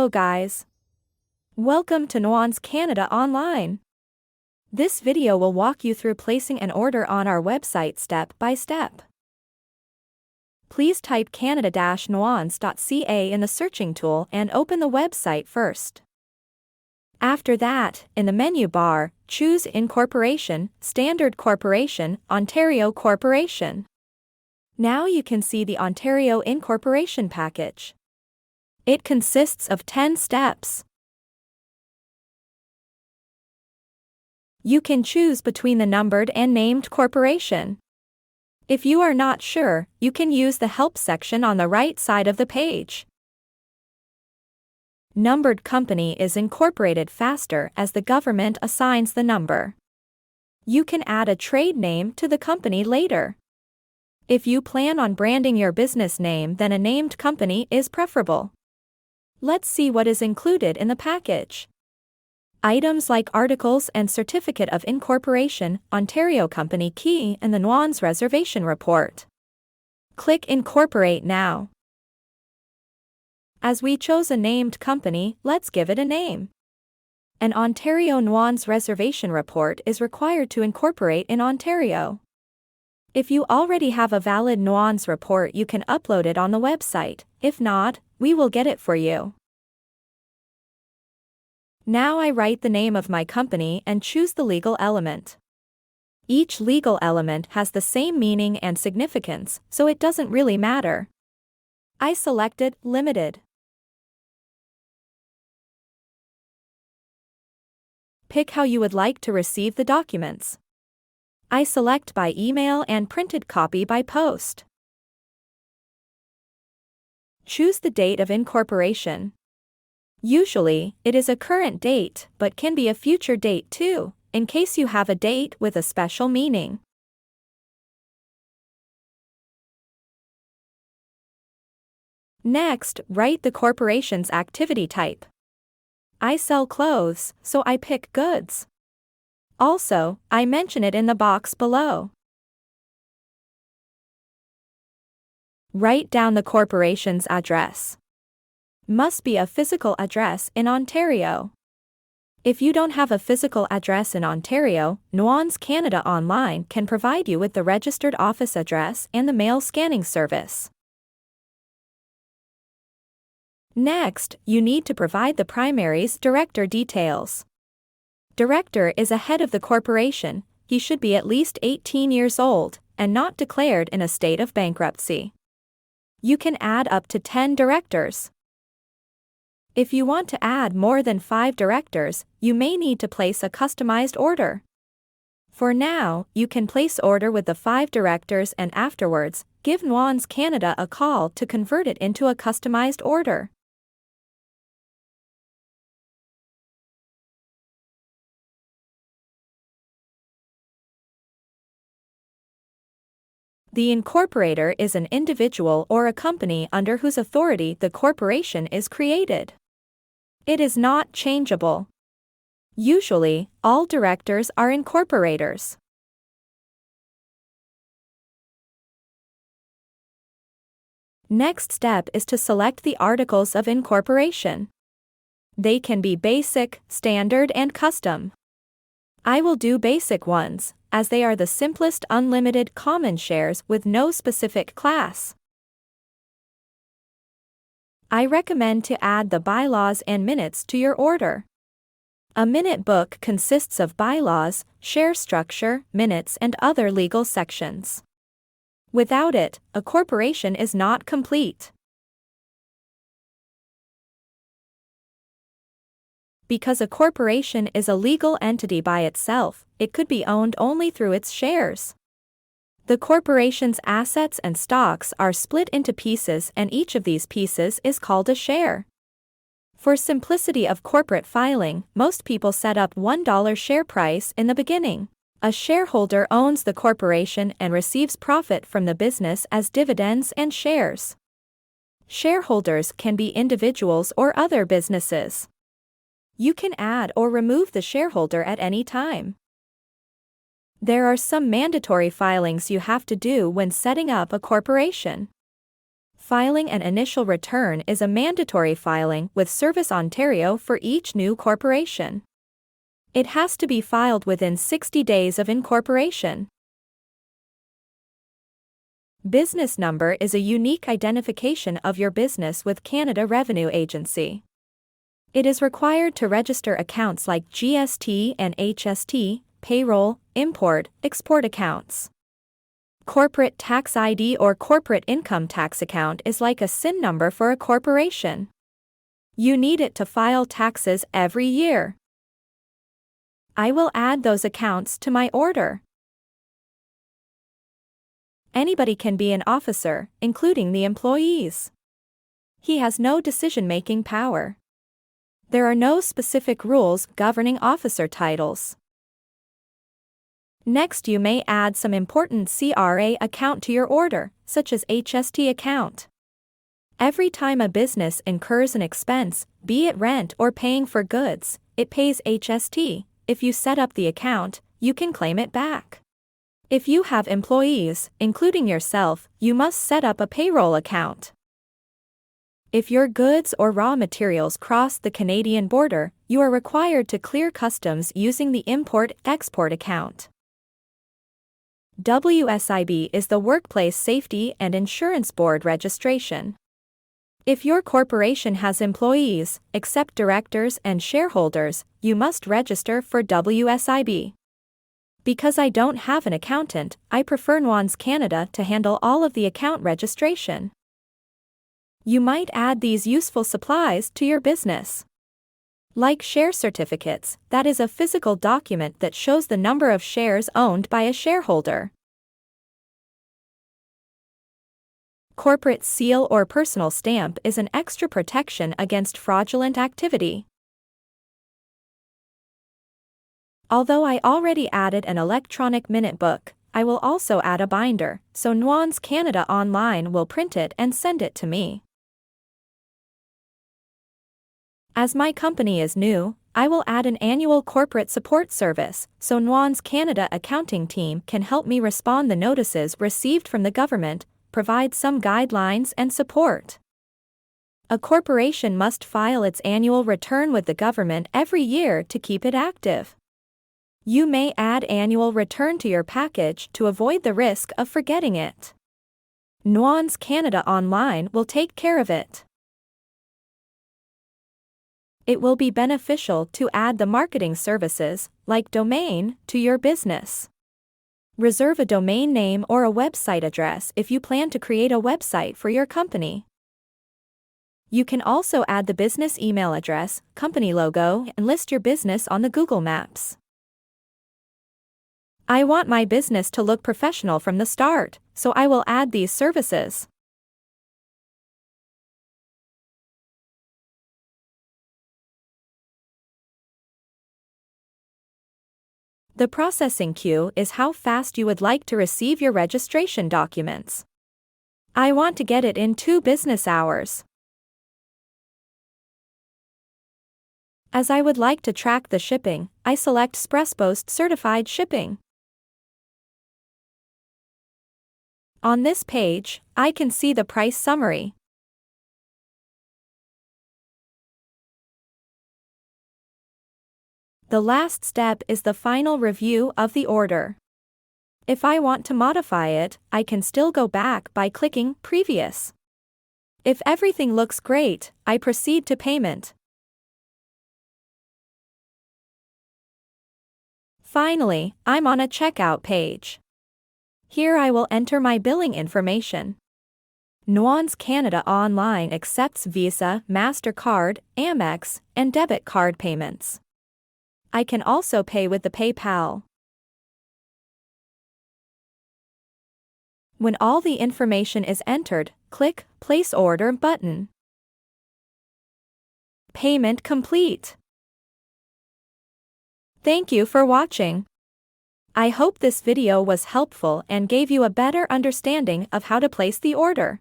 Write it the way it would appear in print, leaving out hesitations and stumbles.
Hello guys. Welcome to Nuans Canada Online. This video will walk you through placing an order on our website step by step. Please type canada-nuans.ca in the searching tool and open the website first. After that, in the menu bar, choose Incorporation, Standard Corporation, Ontario Corporation. Now you can see the Ontario Incorporation package. It consists of 10 steps. You can choose between the numbered and named corporation. If you are not sure, you can use the Help section on the right side of the page. Numbered company is incorporated faster as the government assigns the number. You can add a trade name to the company later. If you plan on branding your business name, then a named company is preferable. Let's see what is included in the package. Items like articles and certificate of incorporation, Ontario Company Key, and the Nuans Reservation Report. Click Incorporate now. As we chose a named company, let's give it a name. An Ontario Nuans Reservation Report is required to incorporate in Ontario. If you already have a valid Nuans report, you can upload it on the website. If not, we will get it for you. Now I write the name of my company and choose the legal element. Each legal element has the same meaning and significance, so it doesn't really matter. I selected Limited. Pick how you would like to receive the documents. I select by email and printed copy by post. Choose the date of incorporation. Usually, it is a current date, but can be a future date too, in case you have a date with a special meaning. Next, write the corporation's activity type. I sell clothes, so I pick goods. Also, I mention it in the box below. Write down the corporation's address. Must be a physical address in Ontario. If you don't have a physical address in Ontario, Nuans Canada Online can provide you with the registered office address and the mail scanning service. Next, you need to provide the primary's director details. Director is a head of the corporation. He should be at least 18 years old and not declared in a state of bankruptcy. You can add up to 10 directors. If you want to add more than 5 directors, you may need to place a customized order. For now, you can place order with the 5 directors and afterwards, give Nuans Canada a call to convert it into a customized order. The incorporator is an individual or a company under whose authority the corporation is created. It is not changeable. Usually, all directors are incorporators. Next step is to select the articles of incorporation. They can be basic, standard, and custom. I will do basic ones, as they are the simplest unlimited common shares with no specific class. I recommend to add the bylaws and minutes to your order. A minute book consists of bylaws, share structure, minutes, and other legal sections. Without it, a corporation is not complete. Because a corporation is a legal entity by itself, it could be owned only through its shares. The corporation's assets and stocks are split into pieces, and each of these pieces is called a share. For simplicity of corporate filing, most people set up $1 share price in the beginning. A shareholder owns the corporation and receives profit from the business as dividends and shares. Shareholders can be individuals or other businesses. You can add or remove the shareholder at any time. There are some mandatory filings you have to do when setting up a corporation. Filing an initial return is a mandatory filing with Service Ontario for each new corporation. It has to be filed within 60 days of incorporation. Business number is a unique identification of your business with Canada Revenue Agency. It is required to register accounts like GST and HST, payroll, import, export accounts. Corporate tax ID or corporate income tax account is like a SIN number for a corporation. You need it to file taxes every year. I will add those accounts to my order. Anybody can be an officer, including the employees. He has no decision-making power. There are no specific rules governing officer titles. Next, you may add some important CRA account to your order, such as HST account. Every time a business incurs an expense, be it rent or paying for goods, it pays HST. If you set up the account, you can claim it back. If you have employees, including yourself, you must set up a payroll account. If your goods or raw materials cross the Canadian border, you are required to clear customs using the import-export account. WSIB is the Workplace Safety and Insurance Board registration. If your corporation has employees, except directors and shareholders, you must register for WSIB. Because I don't have an accountant, I prefer Nuans Canada to handle all of the account registration. You might add these useful supplies to your business. Like share certificates, that is a physical document that shows the number of shares owned by a shareholder. Corporate seal or personal stamp is an extra protection against fraudulent activity. Although I already added an electronic minute book, I will also add a binder, so Nuans Canada Online will print it and send it to me. As my company is new, I will add an annual corporate support service, so Nuans Canada accounting team can help me respond the notices received from the government, provide some guidelines and support. A corporation must file its annual return with the government every year to keep it active. You may add annual return to your package to avoid the risk of forgetting it. Nuans Canada Online will take care of it. It will be beneficial to add the marketing services, like domain, to your business. Reserve a domain name or a website address if you plan to create a website for your company. You can also add the business email address, company logo, and list your business on the Google Maps. I want my business to look professional from the start, so I will add these services. The processing queue is how fast you would like to receive your registration documents. I want to get it in 2 business hours. As I would like to track the shipping, I select SpressPost Certified Shipping. On this page, I can see the price summary. The last step is the final review of the order. If I want to modify it, I can still go back by clicking Previous. If everything looks great, I proceed to payment. Finally, I'm on a checkout page. Here I will enter my billing information. Nuans Canada Online accepts Visa, MasterCard, Amex, and debit card payments. I can also pay with the PayPal. When all the information is entered, click Place Order button. Payment complete. Thank you for watching. I hope this video was helpful and gave you a better understanding of how to place the order.